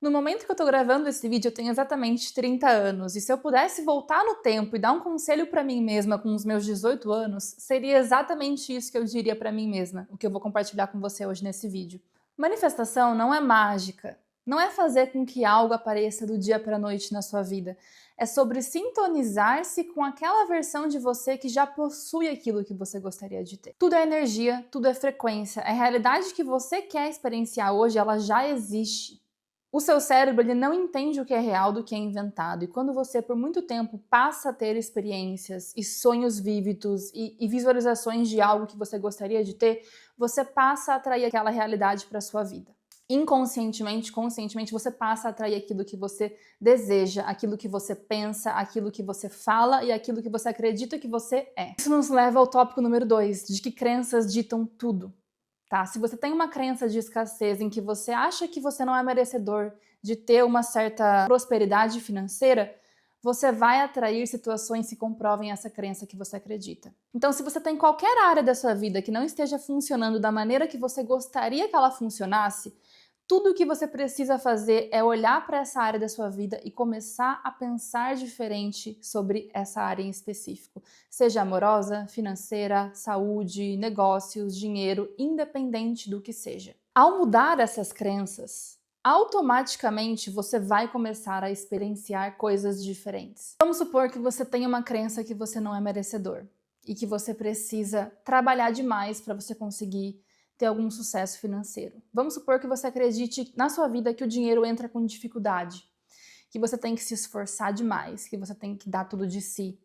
No momento que eu tô gravando esse vídeo, eu tenho exatamente 30 anos, e se eu pudesse voltar no tempo e dar um conselho pra mim mesma com os meus 18 anos, seria exatamente isso que eu diria pra mim mesma, o que eu vou compartilhar com você hoje nesse vídeo. Manifestação não é mágica, não é fazer com que algo apareça do dia pra noite na sua vida. É sobre sintonizar-se com aquela versão de você que já possui aquilo que você gostaria de ter. Tudo é energia, tudo é frequência. A realidade que você quer experienciar hoje, ela já existe. O seu cérebro ele não entende o que é real do que é inventado, e quando você por muito tempo passa a ter experiências e sonhos vívidos e visualizações de algo que você gostaria de ter, você passa a atrair aquela realidade para sua vida. Inconscientemente, conscientemente, você passa a atrair aquilo que você deseja, aquilo que você pensa, aquilo que você fala e aquilo que você acredita que você é. Isso nos leva ao tópico número 2, de que crenças ditam tudo. Tá? Se você tem uma crença de escassez em que você acha que você não é merecedor de ter uma certa prosperidade financeira, você vai atrair situações que comprovem essa crença que você acredita. Então, se você tem qualquer área da sua vida que não esteja funcionando da maneira que você gostaria que ela funcionasse, tudo o que você precisa fazer é olhar para essa área da sua vida e começar a pensar diferente sobre essa área em específico. Seja amorosa, financeira, saúde, negócios, dinheiro, independente do que seja. Ao mudar essas crenças, automaticamente você vai começar a experienciar coisas diferentes. Vamos supor que você tenha uma crença que você não é merecedor e que você precisa trabalhar demais para você conseguir ter algum sucesso financeiro. Vamos supor que você acredite na sua vida que o dinheiro entra com dificuldade, que você tem que se esforçar demais, que você tem que dar tudo de si.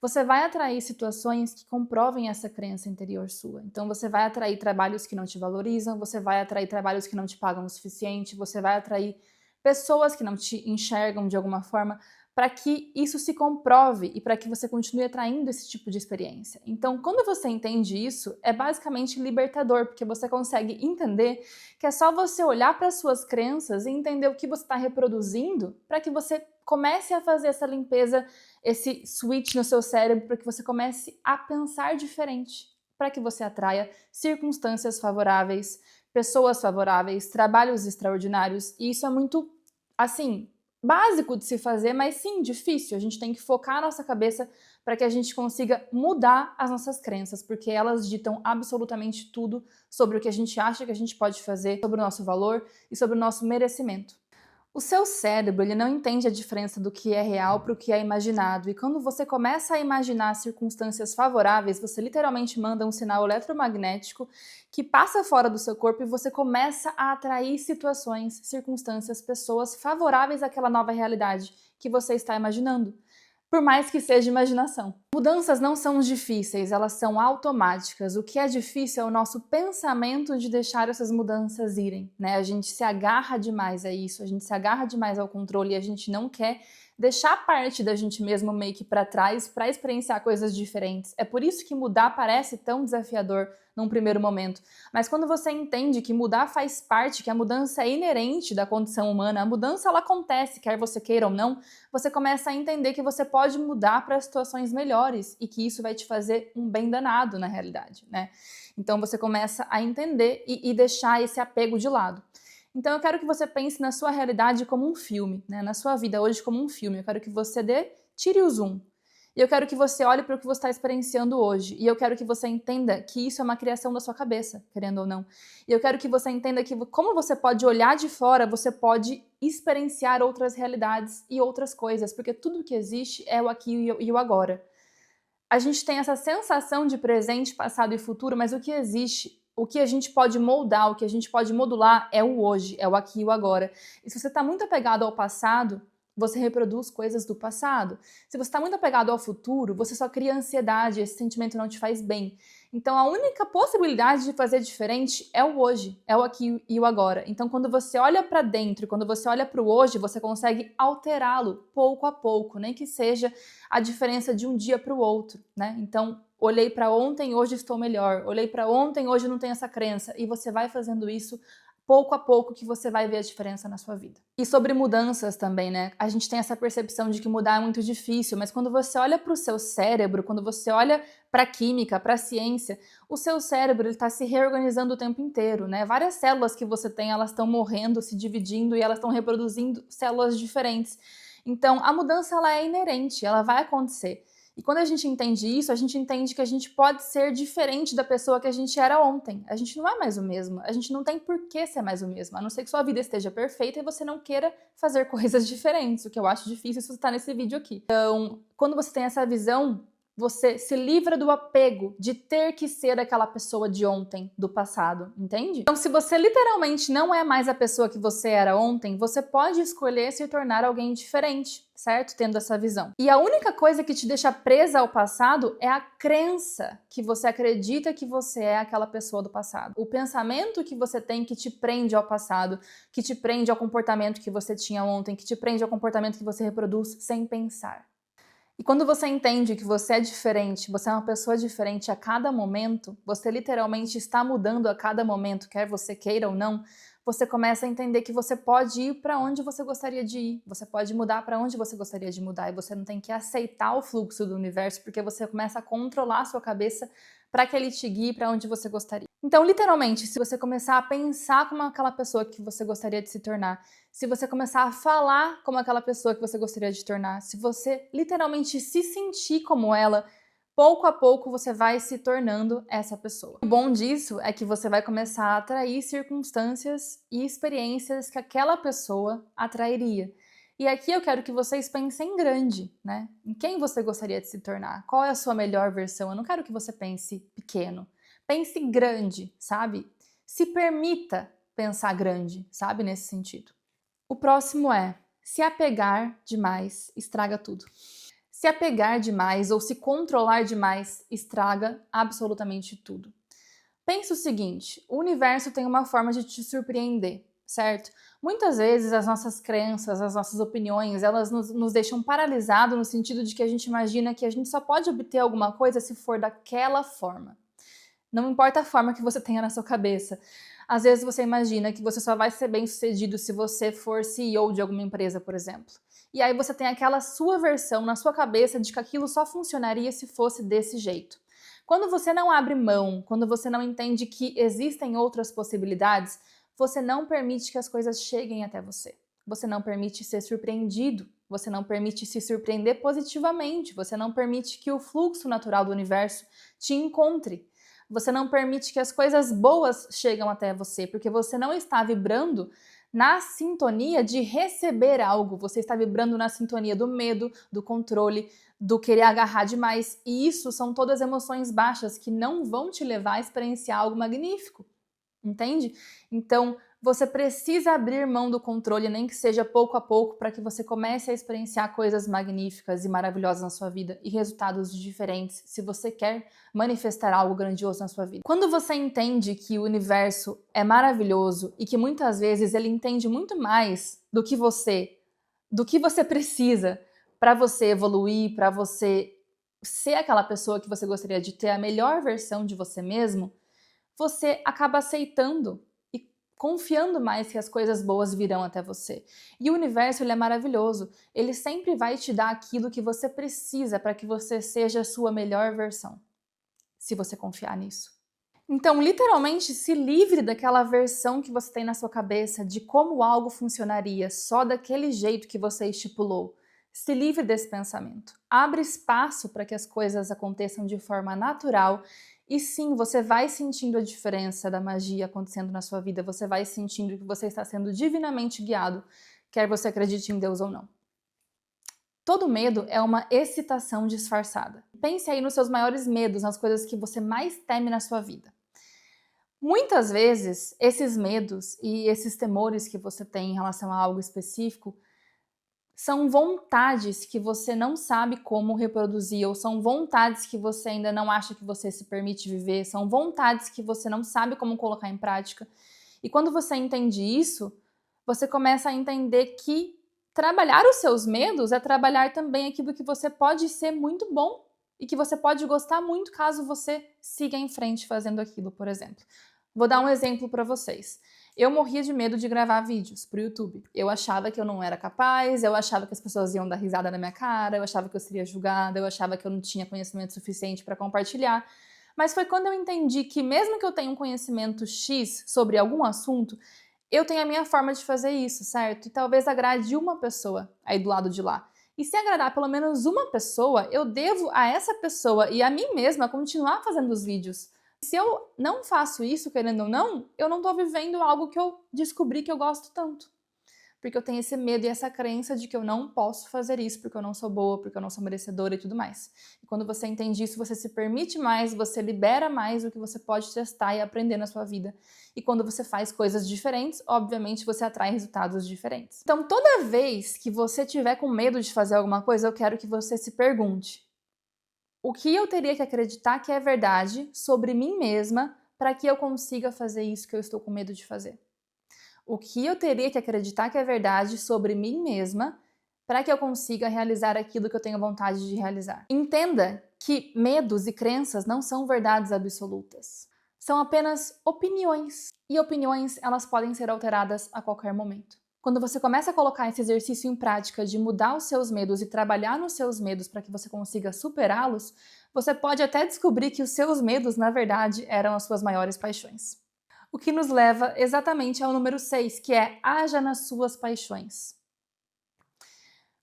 Você vai atrair situações que comprovem essa crença interior sua. Então você vai atrair trabalhos que não te valorizam, você vai atrair trabalhos que não te pagam o suficiente, você vai atrair pessoas que não te enxergam de alguma forma, para que isso se comprove e para que você continue atraindo esse tipo de experiência. Então, quando você entende isso, é basicamente libertador, porque você consegue entender que é só você olhar para as suas crenças e entender o que você está reproduzindo para que você comece a fazer essa limpeza, esse switch no seu cérebro, para que você comece a pensar diferente, para que você atraia circunstâncias favoráveis, pessoas favoráveis, trabalhos extraordinários, e isso é muito, assim, básico de se fazer, mas sim, difícil. A gente tem que focar a nossa cabeça para que a gente consiga mudar as nossas crenças, porque elas ditam absolutamente tudo sobre o que a gente acha que a gente pode fazer, sobre o nosso valor e sobre o nosso merecimento. O seu cérebro ele não entende a diferença do que é real para o que é imaginado, e quando você começa a imaginar circunstâncias favoráveis, você literalmente manda um sinal eletromagnético que passa fora do seu corpo e você começa a atrair situações, circunstâncias, pessoas favoráveis àquela nova realidade que você está imaginando, por mais que seja imaginação. Mudanças não são difíceis, elas são automáticas. O que é difícil é o nosso pensamento de deixar essas mudanças irem, né? A gente se agarra demais a isso, a gente se agarra demais ao controle e a gente não quer deixar parte da gente mesmo meio que para trás para experienciar coisas diferentes. É por isso que mudar parece tão desafiador num primeiro momento. Mas quando você entende que mudar faz parte, que a mudança é inerente da condição humana, a mudança ela acontece, quer você queira ou não, você começa a entender que você pode mudar para situações melhores e que isso vai te fazer um bem danado na realidade, né? Então você começa a entender e deixar esse apego de lado. Então eu quero que você pense na sua realidade como um filme, né? Na sua vida hoje como um filme. Eu quero que você tire o zoom. E eu quero que você olhe para o que você está experienciando hoje. E eu quero que você entenda que isso é uma criação da sua cabeça, querendo ou não. E eu quero que você entenda que como você pode olhar de fora, você pode experienciar outras realidades e outras coisas, porque tudo que existe é o aqui e o agora. A gente tem essa sensação de presente, passado e futuro, mas o que existe, o que a gente pode moldar, o que a gente pode modular é o hoje, é o aqui e o agora. E se você está muito apegado ao passado, você reproduz coisas do passado. Se você está muito apegado ao futuro, você só cria ansiedade, esse sentimento não te faz bem. Então a única possibilidade de fazer diferente é o hoje, é o aqui e o agora. Então quando você olha para dentro, quando você olha para o hoje, você consegue alterá-lo pouco a pouco, nem que seja a diferença de um dia para o outro, né? Então olhei para ontem, hoje estou melhor. Olhei para ontem, hoje não tenho essa crença. E você vai fazendo isso pouco a pouco que você vai ver a diferença na sua vida. E sobre mudanças também, né? A gente tem essa percepção de que mudar é muito difícil, mas quando você olha para o seu cérebro, quando você olha para a química, para a ciência, o seu cérebro está se reorganizando o tempo inteiro, né? Várias células que você tem, elas estão morrendo, se dividindo e elas estão reproduzindo células diferentes. Então, a mudança ela é inerente, ela vai acontecer. E quando a gente entende isso, a gente entende que a gente pode ser diferente da pessoa que a gente era ontem. A gente não é mais o mesmo. A gente não tem por que ser mais o mesmo. A não ser que sua vida esteja perfeita e você não queira fazer coisas diferentes, o que eu acho difícil se você está nesse vídeo aqui. Então, quando você tem essa visão, você se livra do apego de ter que ser aquela pessoa de ontem, do passado, entende? Então, se você literalmente não é mais a pessoa que você era ontem, você pode escolher se tornar alguém diferente, certo? Tendo essa visão. E a única coisa que te deixa presa ao passado é a crença que você acredita que você é aquela pessoa do passado. O pensamento que você tem que te prende ao passado, que te prende ao comportamento que você tinha ontem, que te prende ao comportamento que você reproduz sem pensar. E quando você entende que você é diferente, você é uma pessoa diferente a cada momento, você literalmente está mudando a cada momento, quer você queira ou não, você começa a entender que você pode ir para onde você gostaria de ir, você pode mudar para onde você gostaria de mudar e você não tem que aceitar o fluxo do universo porque você começa a controlar a sua cabeça para que ele te guie para onde você gostaria. Então, literalmente, se você começar a pensar como aquela pessoa que você gostaria de se tornar, se você começar a falar como aquela pessoa que você gostaria de tornar, se você literalmente se sentir como ela, pouco a pouco você vai se tornando essa pessoa. O bom disso é que você vai começar a atrair circunstâncias e experiências que aquela pessoa atrairia. E aqui eu quero que vocês pensem grande, né? Em quem você gostaria de se tornar? Qual é a sua melhor versão? Eu não quero que você pense pequeno. Pense grande, sabe? Se permita pensar grande, sabe? Nesse sentido. O próximo é: se apegar demais estraga tudo. Se apegar demais ou se controlar demais estraga absolutamente tudo. Pensa o seguinte: o universo tem uma forma de te surpreender, certo? Muitas vezes as nossas crenças, as nossas opiniões, elas nos deixam paralisados no sentido de que a gente imagina que a gente só pode obter alguma coisa se for daquela forma. Não importa a forma que você tenha na sua cabeça. Às vezes você imagina que você só vai ser bem-sucedido se você for CEO de alguma empresa, por exemplo. E aí você tem aquela sua versão na sua cabeça de que aquilo só funcionaria se fosse desse jeito. Quando você não abre mão, quando você não entende que existem outras possibilidades, você não permite que as coisas cheguem até você. Você não permite ser surpreendido, você não permite se surpreender positivamente, você não permite que o fluxo natural do universo te encontre. Você não permite que as coisas boas cheguem até você, porque você não está vibrando na sintonia de receber algo. Você está vibrando na sintonia do medo, do controle, do querer agarrar demais. E isso são todas emoções baixas que não vão te levar a experienciar algo magnífico. Entende? Então, você precisa abrir mão do controle, nem que seja pouco a pouco, para que você comece a experienciar coisas magníficas e maravilhosas na sua vida e resultados diferentes, se você quer manifestar algo grandioso na sua vida. Quando você entende que o universo é maravilhoso e que muitas vezes ele entende muito mais do que você precisa para você evoluir, para você ser aquela pessoa que você gostaria de ter, a melhor versão de você mesmo, você acaba aceitando e confiando mais que as coisas boas virão até você. E o universo, ele é maravilhoso. Ele sempre vai te dar aquilo que você precisa para que você seja a sua melhor versão, se você confiar nisso. Então, literalmente, se livre daquela versão que você tem na sua cabeça de como algo funcionaria só daquele jeito que você estipulou. Se livre desse pensamento. Abre espaço para que as coisas aconteçam de forma natural. E sim, você vai sentindo a diferença da magia acontecendo na sua vida, você vai sentindo que você está sendo divinamente guiado, quer você acredite em Deus ou não. Todo medo é uma excitação disfarçada. Pense aí nos seus maiores medos, nas coisas que você mais teme na sua vida. Muitas vezes, esses medos e esses temores que você tem em relação a algo específico são vontades que você não sabe como reproduzir, ou são vontades que você ainda não acha que você se permite viver, são vontades que você não sabe como colocar em prática. E quando você entende isso, você começa a entender que trabalhar os seus medos é trabalhar também aquilo que você pode ser muito bom e que você pode gostar muito caso você siga em frente fazendo aquilo, por exemplo. Vou dar um exemplo para vocês. Eu morria de medo de gravar vídeos pro YouTube. Eu achava que eu não era capaz, eu achava que as pessoas iam dar risada na minha cara, eu achava que eu seria julgada, eu achava que eu não tinha conhecimento suficiente para compartilhar. Mas foi quando eu entendi que mesmo que eu tenha um conhecimento X sobre algum assunto, eu tenho a minha forma de fazer isso, certo? E talvez agrade uma pessoa aí do lado de lá. E se agradar pelo menos uma pessoa, eu devo a essa pessoa e a mim mesma continuar fazendo os vídeos. Se eu não faço isso, querendo ou não, eu não tô vivendo algo que eu descobri que eu gosto tanto. Porque eu tenho esse medo e essa crença de que eu não posso fazer isso, porque eu não sou boa, porque eu não sou merecedora e tudo mais. E quando você entende isso, você se permite mais, você libera mais o que você pode testar e aprender na sua vida. E quando você faz coisas diferentes, obviamente você atrai resultados diferentes. Então, toda vez que você tiver com medo de fazer alguma coisa, eu quero que você se pergunte: o que eu teria que acreditar que é verdade sobre mim mesma para que eu consiga fazer isso que eu estou com medo de fazer? O que eu teria que acreditar que é verdade sobre mim mesma para que eu consiga realizar aquilo que eu tenho vontade de realizar? Entenda que medos e crenças não são verdades absolutas. São apenas opiniões. E opiniões, elas podem ser alteradas a qualquer momento. Quando você começa a colocar esse exercício em prática de mudar os seus medos e trabalhar nos seus medos para que você consiga superá-los, você pode até descobrir que os seus medos, na verdade, eram as suas maiores paixões. O que nos leva exatamente ao número 6, que é haja nas suas paixões.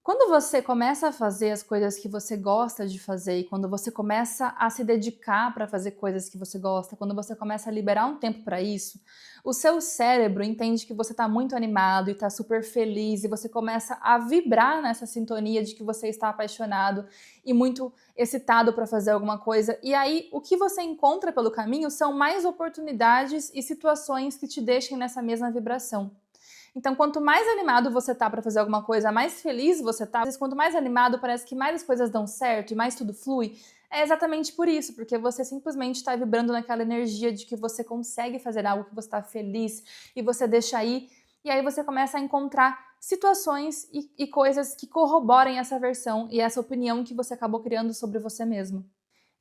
Quando você começa a fazer as coisas que você gosta de fazer e quando você começa a se dedicar para fazer coisas que você gosta, quando você começa a liberar um tempo para isso, o seu cérebro entende que você está muito animado e está super feliz e você começa a vibrar nessa sintonia de que você está apaixonado e muito excitado para fazer alguma coisa. E aí, o que você encontra pelo caminho são mais oportunidades e situações que te deixem nessa mesma vibração. Então, quanto mais animado você tá para fazer alguma coisa, mais feliz você tá. Às vezes, quanto mais animado, parece que mais as coisas dão certo e mais tudo flui. É exatamente por isso, porque você simplesmente está vibrando naquela energia de que você consegue fazer algo, que você está feliz e você deixa aí. E aí você começa a encontrar situações e coisas que corroborem essa versão e essa opinião que você acabou criando sobre você mesmo.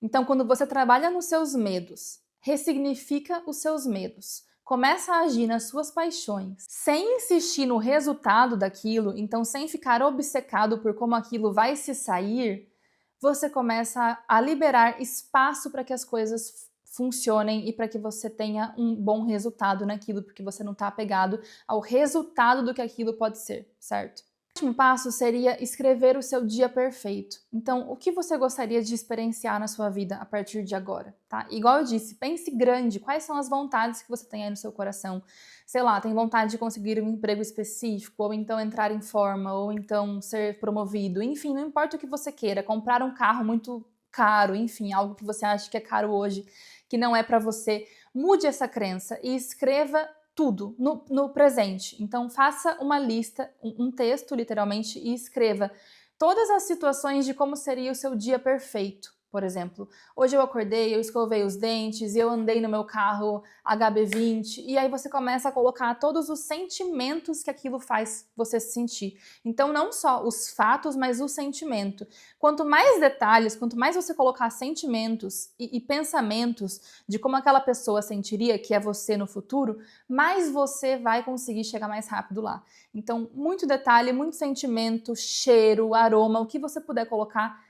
Então, quando você trabalha nos seus medos, ressignifica os seus medos, começa a agir nas suas paixões, sem insistir no resultado daquilo, então sem ficar obcecado por como aquilo vai se sair, você começa a liberar espaço para que as coisas funcionem e para que você tenha um bom resultado naquilo, porque você não está apegado ao resultado do que aquilo pode ser, certo? O último passo seria escrever o seu dia perfeito. Então, o que você gostaria de experienciar na sua vida a partir de agora, tá? Igual eu disse, pense grande, quais são as vontades que você tem aí no seu coração? Sei lá, tem vontade de conseguir um emprego específico, ou então entrar em forma, ou então ser promovido, enfim, não importa o que você queira, comprar um carro muito caro, enfim, algo que você acha que é caro hoje, que não é para você. Mude essa crença e escreva tudo no presente. Então, faça uma lista, um texto, literalmente, e escreva todas as situações de como seria o seu dia perfeito. Por exemplo, hoje eu acordei, eu escovei os dentes, eu andei no meu carro HB20, e aí você começa a colocar todos os sentimentos que aquilo faz você se sentir. Então, não só os fatos, mas o sentimento. Quanto mais detalhes, quanto mais você colocar sentimentos e pensamentos de como aquela pessoa sentiria, que é você no futuro, mais você vai conseguir chegar mais rápido lá. Então, muito detalhe, muito sentimento, cheiro, aroma, o que você puder colocar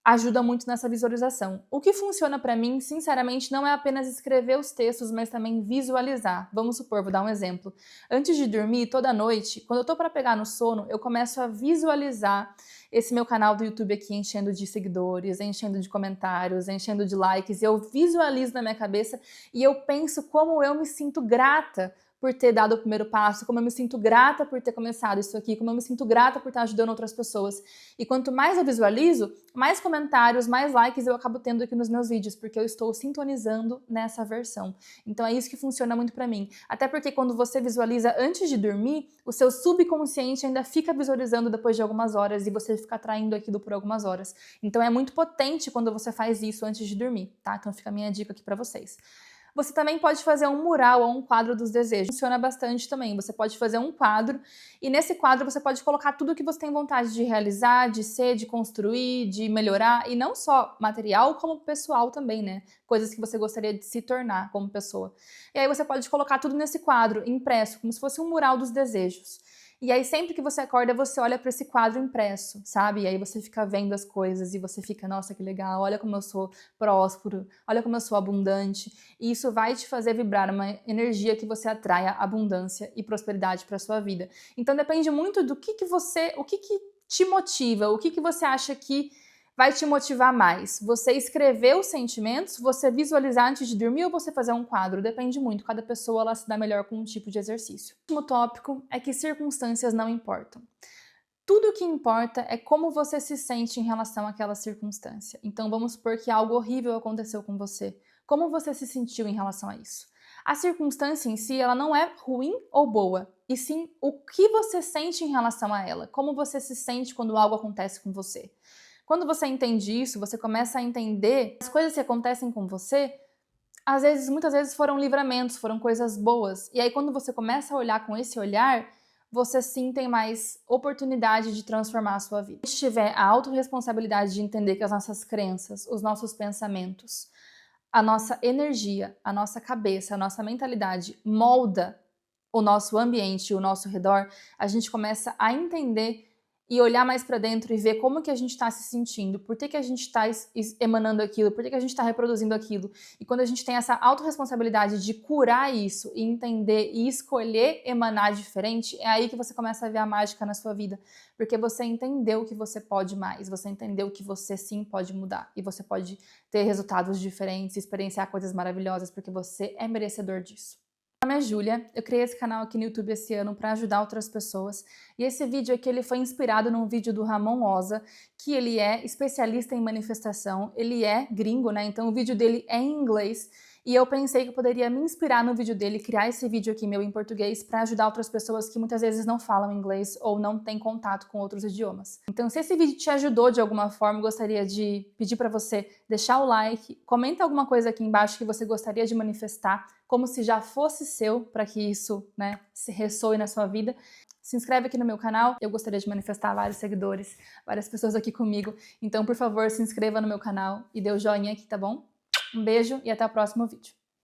ajuda muito nessa visualização. O que funciona para mim, sinceramente, não é apenas escrever os textos, mas também visualizar. Vamos supor, vou dar um exemplo. Antes de dormir, toda noite, quando eu tô para pegar no sono, eu começo a visualizar esse meu canal do YouTube aqui enchendo de seguidores, enchendo de comentários, enchendo de likes. Eu visualizo na minha cabeça e eu penso como eu me sinto grata por ter dado o primeiro passo, como eu me sinto grata por ter começado isso aqui, como eu me sinto grata por estar ajudando outras pessoas. E quanto mais eu visualizo, mais comentários, mais likes eu acabo tendo aqui nos meus vídeos, porque eu estou sintonizando nessa versão. Então é isso que funciona muito pra mim. Até porque quando você visualiza antes de dormir, o seu subconsciente ainda fica visualizando depois de algumas horas e você fica atraindo aquilo por algumas horas. Então é muito potente quando você faz isso antes de dormir, tá? Então fica a minha dica aqui pra vocês. Você também pode fazer um mural ou um quadro dos desejos. Funciona bastante também. Você pode fazer um quadro e nesse quadro você pode colocar tudo que você tem vontade de realizar, de ser, de construir, de melhorar. E não só material, como pessoal também, né? Coisas que você gostaria de se tornar como pessoa. E aí você pode colocar tudo nesse quadro, impresso, como se fosse um mural dos desejos. E aí sempre que você acorda, você olha para esse quadro impresso, sabe? E aí você fica vendo as coisas e você fica, nossa, que legal, olha como eu sou próspero, olha como eu sou abundante. E isso vai te fazer vibrar uma energia que você atraia abundância e prosperidade para sua vida. Então depende muito do que te motiva, o que você acha que vai te motivar mais? Você escrever os sentimentos, você visualizar antes de dormir ou você fazer um quadro? Depende muito, cada pessoa ela se dá melhor com um tipo de exercício. O último tópico é que circunstâncias não importam. Tudo o que importa é como você se sente em relação àquela circunstância. Então vamos supor que algo horrível aconteceu com você. Como você se sentiu em relação a isso? A circunstância em si, ela não é ruim ou boa, e sim o que você sente em relação a ela. Como você se sente quando algo acontece com você. Quando você entende isso, você começa a entender as coisas que acontecem com você, às vezes, muitas vezes foram livramentos, foram coisas boas. E aí quando você começa a olhar com esse olhar, você sim tem mais oportunidade de transformar a sua vida. Se tiver a autorresponsabilidade de entender que as nossas crenças, os nossos pensamentos, a nossa energia, a nossa cabeça, a nossa mentalidade molda o nosso ambiente, o nosso redor, a gente começa a entender e olhar mais para dentro e ver como que a gente está se sentindo, por que a gente está emanando aquilo, por que a gente está reproduzindo aquilo. E quando a gente tem essa autorresponsabilidade de curar isso e entender e escolher emanar diferente, é aí que você começa a ver a mágica na sua vida. Porque você entendeu que você pode mais, você entendeu que você sim pode mudar. E você pode ter resultados diferentes, experienciar coisas maravilhosas, porque você é merecedor disso. Meu nome é Júlia, eu criei esse canal aqui no YouTube esse ano para ajudar outras pessoas e esse vídeo aqui ele foi inspirado num vídeo do Ramon Oza, que ele é especialista em manifestação, ele é gringo, né? Então o vídeo dele é em inglês e eu pensei que eu poderia me inspirar no vídeo dele, criar esse vídeo aqui meu em português para ajudar outras pessoas que muitas vezes não falam inglês ou não têm contato com outros idiomas. Então se esse vídeo te ajudou de alguma forma, eu gostaria de pedir para você deixar o like, comenta alguma coisa aqui embaixo que você gostaria de manifestar, como se já fosse seu, para que isso, né, se ressoe na sua vida. Se inscreve aqui no meu canal, eu gostaria de manifestar vários seguidores, várias pessoas aqui comigo, então por favor se inscreva no meu canal e dê o joinha aqui, tá bom? Um beijo e até o próximo vídeo.